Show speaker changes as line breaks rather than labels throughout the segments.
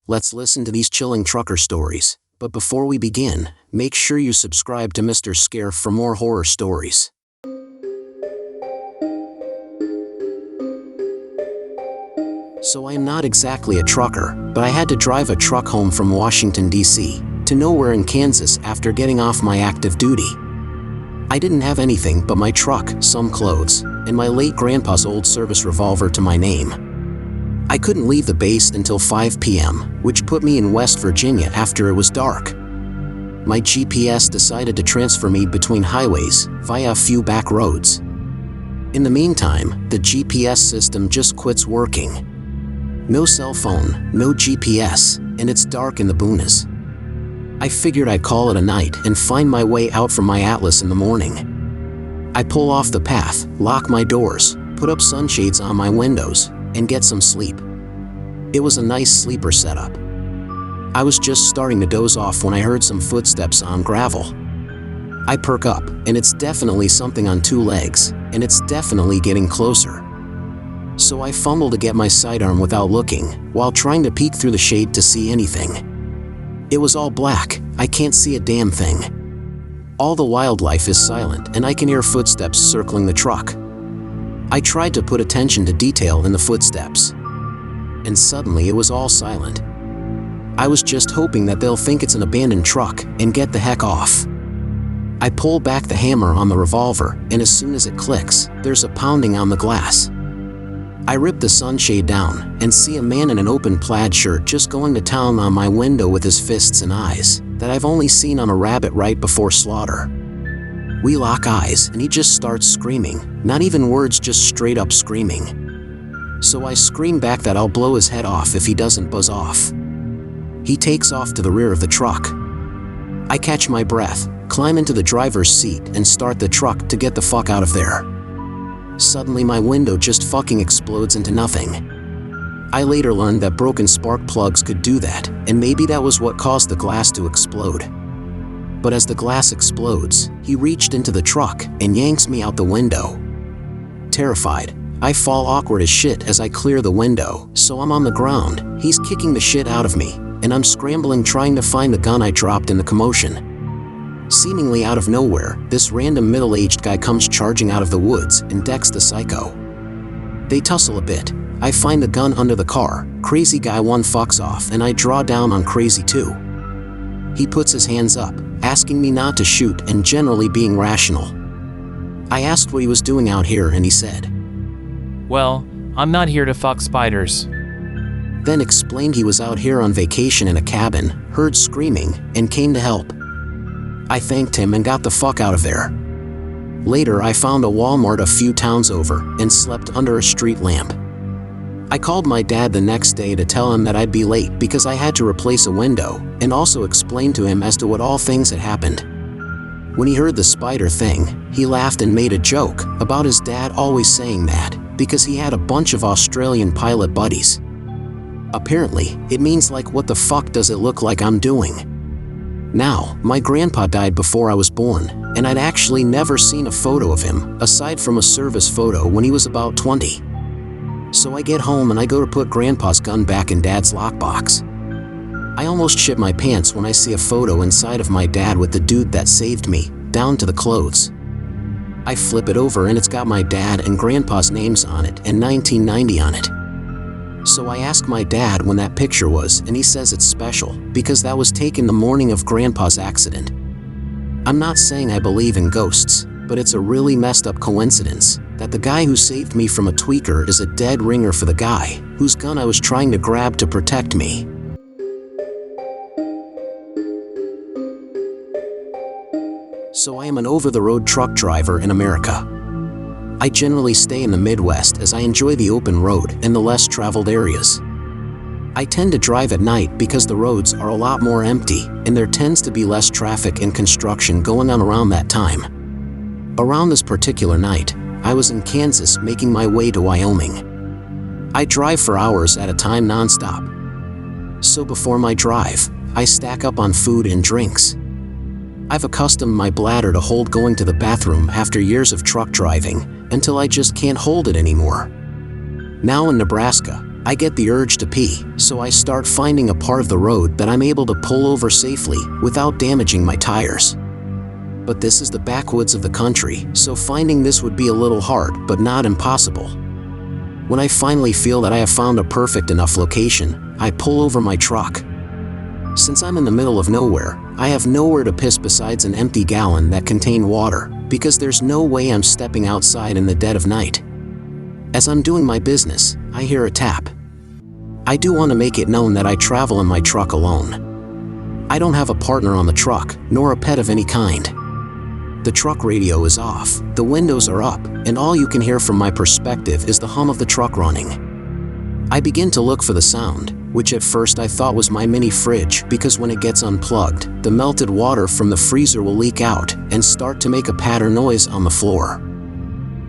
Let's listen to these chilling trucker stories. But before we begin, make sure you subscribe to Mr. Scare for more horror stories. So I am not exactly a trucker, but I had to drive a truck home from Washington, D.C., to nowhere in Kansas after getting off my active duty. I didn't have anything but my truck, some clothes, and my late grandpa's old service revolver to my name. I couldn't leave the base until 5 p.m., which put me in West Virginia after it was dark. My GPS decided to transfer me between highways via a few back roads. In the meantime, the GPS system just quits working. No cell phone, no GPS, and it's dark in the boonies. I figured I'd call it a night and find my way out from my Atlas in the morning. I pull off the path, lock my doors, put up sunshades on my windows, and get some sleep. It was a nice sleeper setup. I was just starting to doze off when I heard some footsteps on gravel. I perk up, and it's definitely something on two legs, and it's definitely getting closer. So I fumble to get my sidearm without looking, while trying to peek through the shade to see anything. It was all black, I can't see a damn thing. All the wildlife is silent and I can hear footsteps circling the truck. I tried to put attention to detail in the footsteps. And suddenly it was all silent. I was just hoping that they'll think it's an abandoned truck and get the heck off. I pull back the hammer on the revolver, and as soon as it clicks, there's a pounding on the glass. I rip the sunshade down and see a man in an open plaid shirt just going to town on my window with his fists and eyes that I've only seen on a rabbit right before slaughter. We lock eyes and he just starts screaming, not even words, just straight up screaming. So I scream back that I'll blow his head off if he doesn't buzz off. He takes off to the rear of the truck. I catch my breath, climb into the driver's seat and start the truck to get the fuck out of there. Suddenly my window just fucking explodes into nothing. I later learned that broken spark plugs could do that, and maybe that was what caused the glass to explode. But as the glass explodes, he reached into the truck and yanks me out the window. Terrified, I fall awkward as shit as I clear the window, so I'm on the ground, he's kicking the shit out of me, and I'm scrambling trying to find the gun I dropped in the commotion. Seemingly out of nowhere, this random middle-aged guy comes charging out of the woods and decks the psycho. They tussle a bit. I find the gun under the car, Crazy Guy 1 fucks off, and I draw down on Crazy 2. He puts his hands up, asking me not to shoot and generally being rational. I asked what he was doing out here and he said,
"Well, I'm not here to fuck spiders."
Then explained he was out here on vacation in a cabin, heard screaming, and came to help. I thanked him and got the fuck out of there. Later I found a Walmart a few towns over and slept under a street lamp. I called my dad the next day to tell him that I'd be late because I had to replace a window, and also explained to him as to what all things had happened. When he heard the spider thing, he laughed and made a joke about his dad always saying that because he had a bunch of Australian pilot buddies. Apparently, it means like, what the fuck does it look like I'm doing? Now, my grandpa died before I was born, and I'd actually never seen a photo of him, aside from a service photo when he was about 20. So I get home and I go to put grandpa's gun back in dad's lockbox. I almost shit my pants when I see a photo inside of my dad with the dude that saved me, down to the clothes. I flip it over and it's got my dad and grandpa's names on it and 1990 on it. So I ask my dad when that picture was, and he says it's special because that was taken the morning of Grandpa's accident. I'm not saying I believe in ghosts, but it's a really messed up coincidence that the guy who saved me from a tweaker is a dead ringer for the guy whose gun I was trying to grab to protect me. So I am an over-the-road truck driver in America. I generally stay in the Midwest as I enjoy the open road and the less traveled areas. I tend to drive at night because the roads are a lot more empty and there tends to be less traffic and construction going on around that time. Around this particular night, I was in Kansas making my way to Wyoming. I drive for hours at a time nonstop. So before my drive, I stack up on food and drinks. I've accustomed my bladder to hold going to the bathroom after years of truck driving until I just can't hold it anymore. Now in Nebraska, I get the urge to pee, so I start finding a part of the road that I'm able to pull over safely without damaging my tires. But this is the backwoods of the country, so finding this would be a little hard, but not impossible. When I finally feel that I have found a perfect enough location, I pull over my truck. Since I'm in the middle of nowhere, I have nowhere to piss besides an empty gallon that contained water, because there's no way I'm stepping outside in the dead of night. As I'm doing my business, I hear a tap. I do want to make it known that I travel in my truck alone. I don't have a partner on the truck, nor a pet of any kind. The truck radio is off, the windows are up, and all you can hear from my perspective is the hum of the truck running. I begin to look for the sound, which at first I thought was my mini fridge, because when it gets unplugged, the melted water from the freezer will leak out and start to make a patter noise on the floor.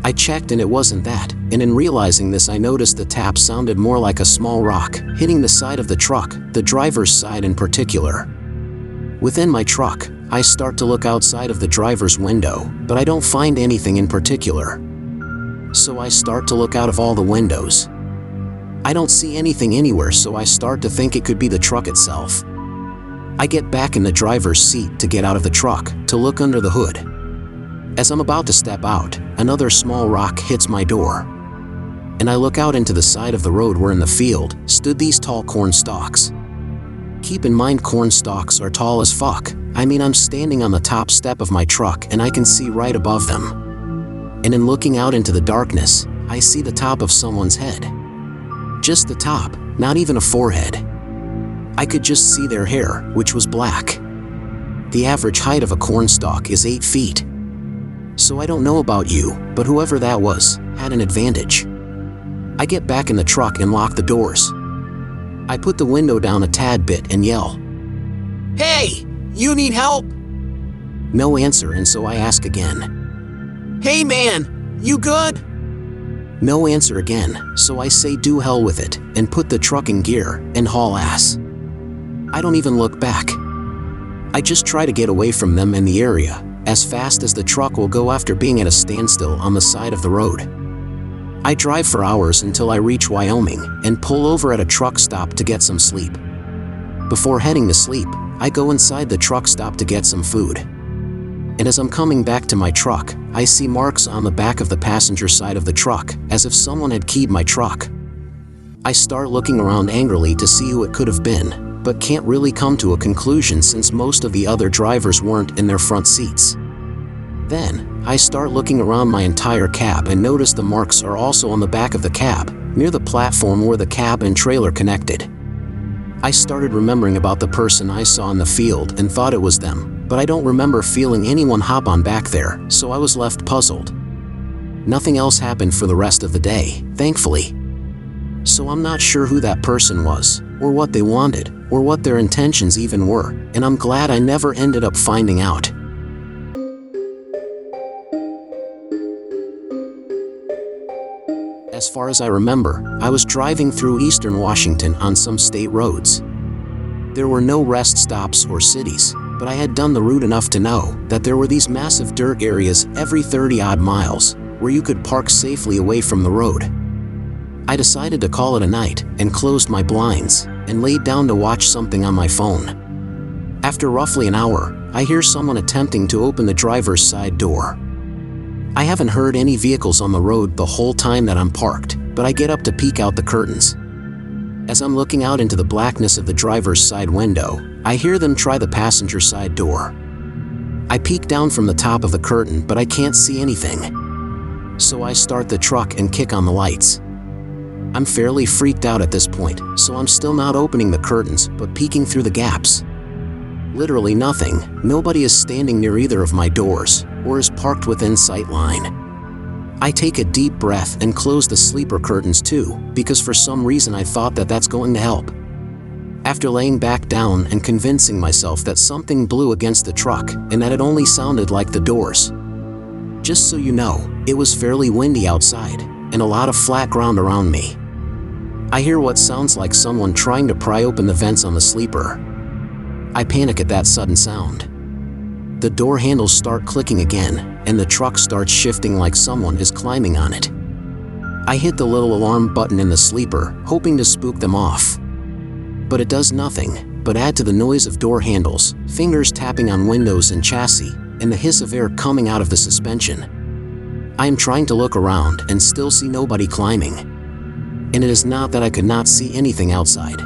I checked and it wasn't that, and in realizing this I noticed the tap sounded more like a small rock hitting the side of the truck, the driver's side in particular. Within my truck, I start to look outside of the driver's window, but I don't find anything in particular. So I start to look out of all the windows. I don't see anything anywhere, so I start to think it could be the truck itself. I get back in the driver's seat to get out of the truck, to look under the hood. As I'm about to step out, another small rock hits my door. And I look out into the side of the road where in the field stood these tall corn stalks. Keep in mind, corn stalks are tall as fuck. I mean, I'm standing on the top step of my truck and I can see right above them. And in looking out into the darkness, I see the top of someone's head. Just the top, not even a forehead. I could just see their hair, which was black. The average height of a cornstalk is 8 feet. So I don't know about you, but whoever that was had an advantage. I get back in the truck and lock the doors. I put the window down a tad bit and yell, "Hey, you need help?" No answer, and so I ask again, "Hey man, you good?" No answer again, so I say do hell with it and put the truck in gear and haul ass. I don't even look back. I just try to get away from them in the area as fast as the truck will go after being at a standstill on the side of the road. I drive for hours until I reach Wyoming and pull over at a truck stop to get some sleep. Before heading to sleep, I go inside the truck stop to get some food. And as I'm coming back to my truck, I see marks on the back of the passenger side of the truck, as if someone had keyed my truck. I start looking around angrily to see who it could have been, but can't really come to a conclusion since most of the other drivers weren't in their front seats. Then, I start looking around my entire cab and notice the marks are also on the back of the cab, near the platform where the cab and trailer connected. I started remembering about the person I saw in the field and thought it was them, but I don't remember feeling anyone hop on back there, so I was left puzzled. Nothing else happened for the rest of the day, thankfully. So I'm not sure who that person was, or what they wanted, or what their intentions even were, and I'm glad I never ended up finding out. As far as I remember, I was driving through eastern Washington on some state roads. There were no rest stops or cities, but I had done the route enough to know that there were these massive dirt areas every 30-odd miles where you could park safely away from the road. I decided to call it a night and closed my blinds and laid down to watch something on my phone. After roughly an hour, I hear someone attempting to open the driver's side door. I haven't heard any vehicles on the road the whole time that I'm parked, but I get up to peek out the curtains. As I'm looking out into the blackness of the driver's side window, I hear them try the passenger side door. I peek down from the top of the curtain, but I can't see anything. So I start the truck and kick on the lights. I'm fairly freaked out at this point, so I'm still not opening the curtains, but peeking through the gaps. Literally nothing. Nobody is standing near either of my doors, or is parked within sight line. I take a deep breath and close the sleeper curtains too, because for some reason I thought that that's going to help. After laying back down and convincing myself that something blew against the truck and that it only sounded like the doors. Just so you know, it was fairly windy outside, and a lot of flat ground around me. I hear what sounds like someone trying to pry open the vents on the sleeper. I panic at that sudden sound. The door handles start clicking again, and the truck starts shifting like someone is climbing on it. I hit the little alarm button in the sleeper, hoping to spook them off. But it does nothing but add to the noise of door handles, fingers tapping on windows and chassis, and the hiss of air coming out of the suspension. I am trying to look around and still see nobody climbing. And it is not that I could not see anything outside.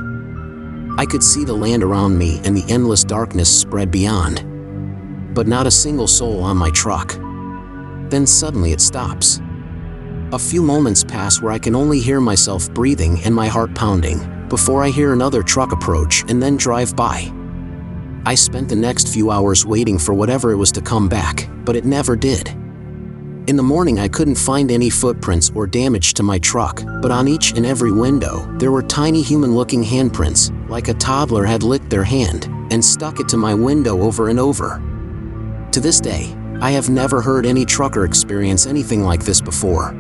I could see the land around me and the endless darkness spread beyond. But not a single soul on my truck. Then suddenly it stops. A few moments pass where I can only hear myself breathing and my heart pounding, before I hear another truck approach and then drive by. I spent the next few hours waiting for whatever it was to come back, but it never did. In the morning I couldn't find any footprints or damage to my truck, but on each and every window there were tiny human-looking handprints, like a toddler had licked their hand and stuck it to my window over and over. To this day, I have never heard any trucker experience anything like this before.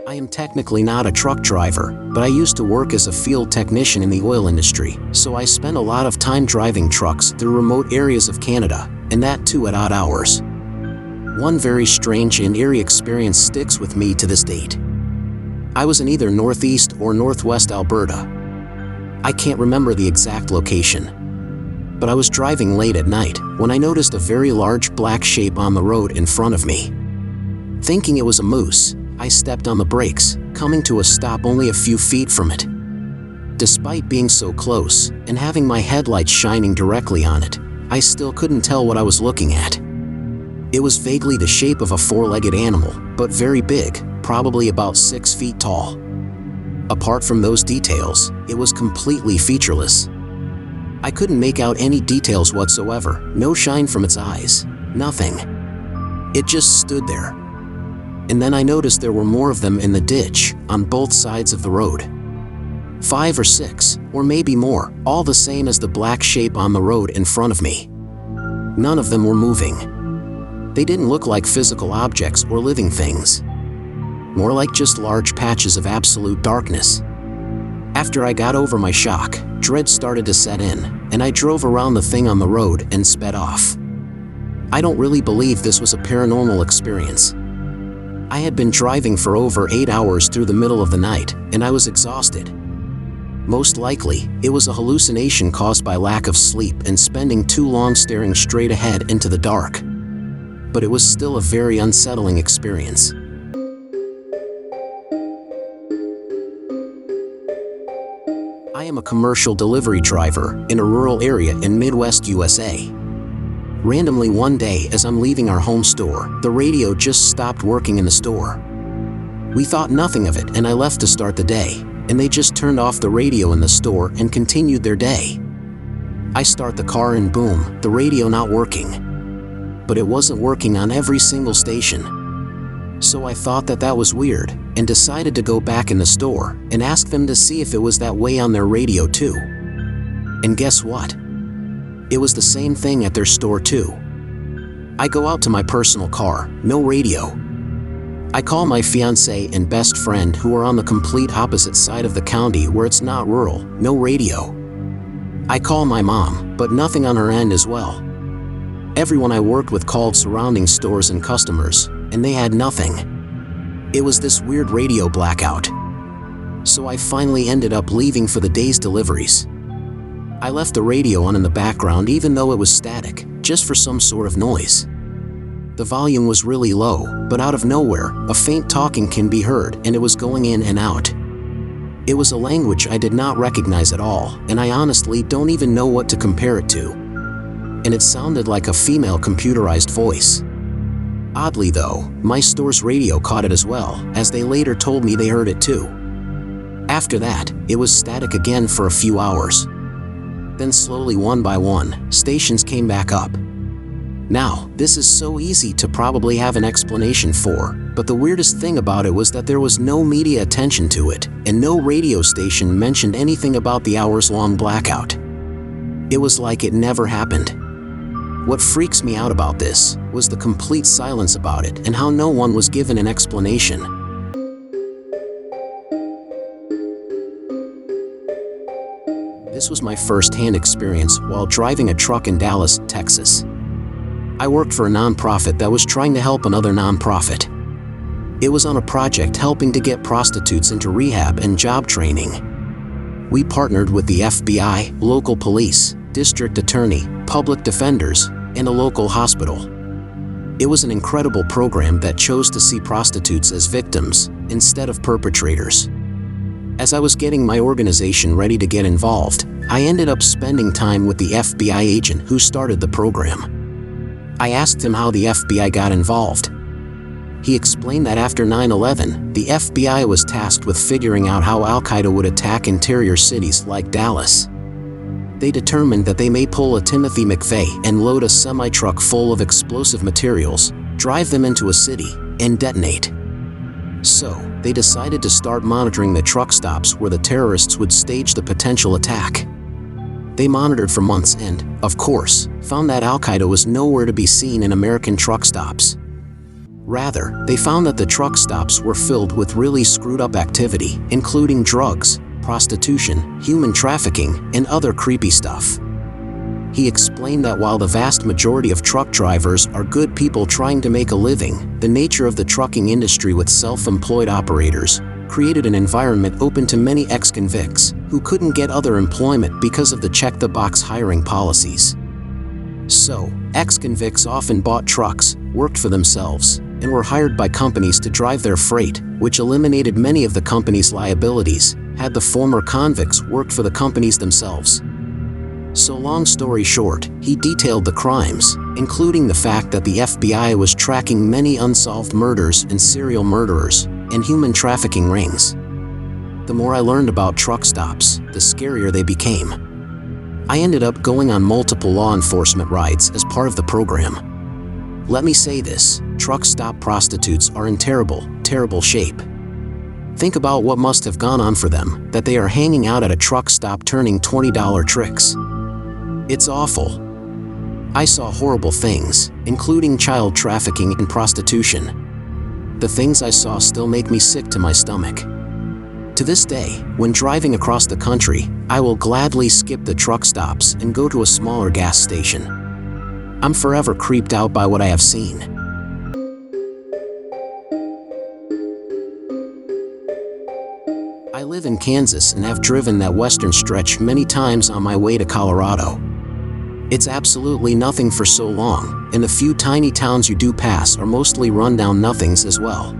I am technically not a truck driver, but I used to work as a field technician in the oil industry, so I spent a lot of time driving trucks through remote areas of Canada, and that too at odd hours. One very strange and eerie experience sticks with me to this date. I was in either northeast or northwest Alberta. I can't remember the exact location. But I was driving late at night when I noticed a very large black shape on the road in front of me. Thinking it was a moose, I stepped on the brakes, coming to a stop only a few feet from it. Despite being so close and having my headlights shining directly on it, I still couldn't tell what I was looking at. It was vaguely the shape of a four-legged animal, but very big, probably about 6 feet tall. Apart from those details, it was completely featureless. I couldn't make out any details whatsoever, no shine from its eyes, nothing. It just stood there. And then I noticed there were more of them in the ditch, on both sides of the road. 5 or 6, or maybe more, all the same as the black shape on the road in front of me. None of them were moving. They didn't look like physical objects or living things. More like just large patches of absolute darkness. After I got over my shock, dread started to set in, and I drove around the thing on the road and sped off. I don't really believe this was a paranormal experience. I had been driving for over 8 hours through the middle of the night, and I was exhausted. Most likely, it was a hallucination caused by lack of sleep and spending too long staring straight ahead into the dark. But it was still a very unsettling experience. I am a commercial delivery driver in a rural area in Midwest USA. Randomly one day as I'm leaving our home store, the radio just stopped working in the store. We thought nothing of it and I left to start the day, and they just turned off the radio in the store and continued their day. I start the car and boom, the radio not working. But it wasn't working on every single station. So I thought that was weird and decided to go back in the store and ask them to see if it was that way on their radio too. And guess what? It was the same thing at their store too. I go out to my personal car, no radio. I call my fiancé and best friend who are on the complete opposite side of the county where it's not rural, no radio. I call my mom, but nothing on her end as well. Everyone I worked with called surrounding stores and customers, and they had nothing. It was this weird radio blackout. So I finally ended up leaving for the day's deliveries. I left the radio on in the background even though it was static, just for some sort of noise. The volume was really low, but out of nowhere, a faint talking can be heard and it was going in and out. It was a language I did not recognize at all, and I honestly don't even know what to compare it to. And it sounded like a female computerized voice. Oddly though, my store's radio caught it as well, as they later told me they heard it too. After that, it was static again for a few hours. Then slowly one by one, stations came back up. Now, this is so easy to probably have an explanation for, but the weirdest thing about it was that there was no media attention to it, and no radio station mentioned anything about the hours-long blackout. It was like it never happened. What freaks me out about this was the complete silence about it and how no one was given an explanation. This was my first-hand experience while driving a truck in Dallas, Texas. I worked for a nonprofit that was trying to help another nonprofit. It was on a project helping to get prostitutes into rehab and job training. We partnered with the FBI, local police, district attorney, public defenders, and a local hospital. It was an incredible program that chose to see prostitutes as victims instead of perpetrators. As I was getting my organization ready to get involved, I ended up spending time with the FBI agent who started the program. I asked him how the FBI got involved. He explained that after 9/11, the FBI was tasked with figuring out how Al-Qaeda would attack interior cities like Dallas. They determined that they may pull a Timothy McVeigh and load a semi-truck full of explosive materials, drive them into a city, and detonate. So, they decided to start monitoring the truck stops where the terrorists would stage the potential attack. They monitored for months and, of course, found that Al-Qaeda was nowhere to be seen in American truck stops. Rather, they found that the truck stops were filled with really screwed up activity, including drugs, prostitution, human trafficking, and other creepy stuff. He explained that while the vast majority of truck drivers are good people trying to make a living, the nature of the trucking industry with self-employed operators created an environment open to many ex-convicts who couldn't get other employment because of the check-the-box hiring policies. So, ex-convicts often bought trucks, worked for themselves, and were hired by companies to drive their freight, which eliminated many of the company's liabilities had the former convicts worked for the companies themselves. So long story short, he detailed the crimes, including the fact that the FBI was tracking many unsolved murders and serial murderers, and human trafficking rings. The more I learned about truck stops, the scarier they became. I ended up going on multiple law enforcement rides as part of the program. Let me say this, truck stop prostitutes are in terrible, terrible shape. Think about what must have gone on for them, that they are hanging out at a truck stop turning $20 tricks. It's awful. I saw horrible things, including child trafficking and prostitution. The things I saw still make me sick to my stomach. To this day, when driving across the country, I will gladly skip the truck stops and go to a smaller gas station. I'm forever creeped out by what I have seen. I live in Kansas and have driven that western stretch many times on my way to Colorado. It's absolutely nothing for so long, and the few tiny towns you do pass are mostly rundown nothings as well.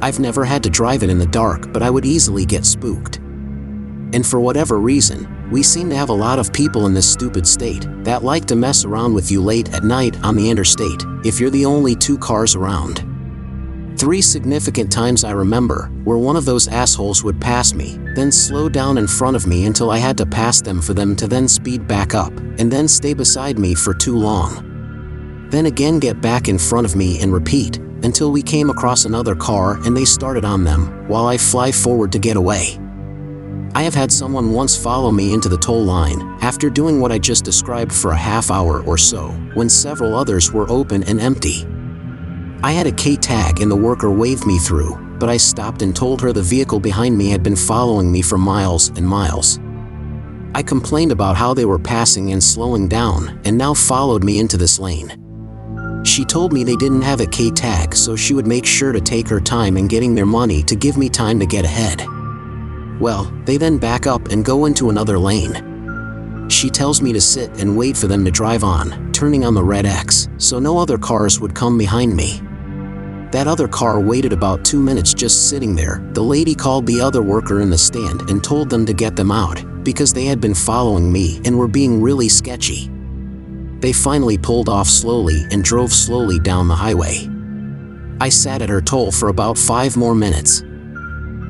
I've never had to drive it in the dark, but I would easily get spooked. And for whatever reason, we seem to have a lot of people in this stupid state that like to mess around with you late at night on the interstate, if you're the only two cars around. 3 significant times I remember where one of those assholes would pass me, then slow down in front of me until I had to pass them for them to then speed back up, and then stay beside me for too long. Then again get back in front of me and repeat, until we came across another car and they started on them, while I fly forward to get away. I have had someone once follow me into the toll line, after doing what I just described for a half hour or so, when several others were open and empty. I had a K-tag and the worker waved me through, but I stopped and told her the vehicle behind me had been following me for miles and miles. I complained about how they were passing and slowing down, and now followed me into this lane. She told me they didn't have a K-tag, so she would make sure to take her time in getting their money to give me time to get ahead. Well, they then back up and go into another lane. She tells me to sit and wait for them to drive on, turning on the red X, so no other cars would come behind me. That other car waited about 2 minutes just sitting there. The lady called the other worker in the stand and told them to get them out, because they had been following me and were being really sketchy. They finally pulled off slowly and drove slowly down the highway. I sat at her toll for about 5 more minutes.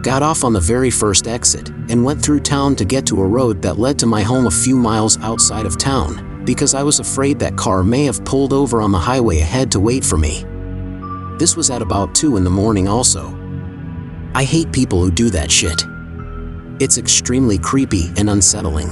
Got off on the very first exit, and went through town to get to a road that led to my home a few miles outside of town, because I was afraid that car may have pulled over on the highway ahead to wait for me. This was at about 2 in the morning also. I hate people who do that shit. It's extremely creepy and unsettling.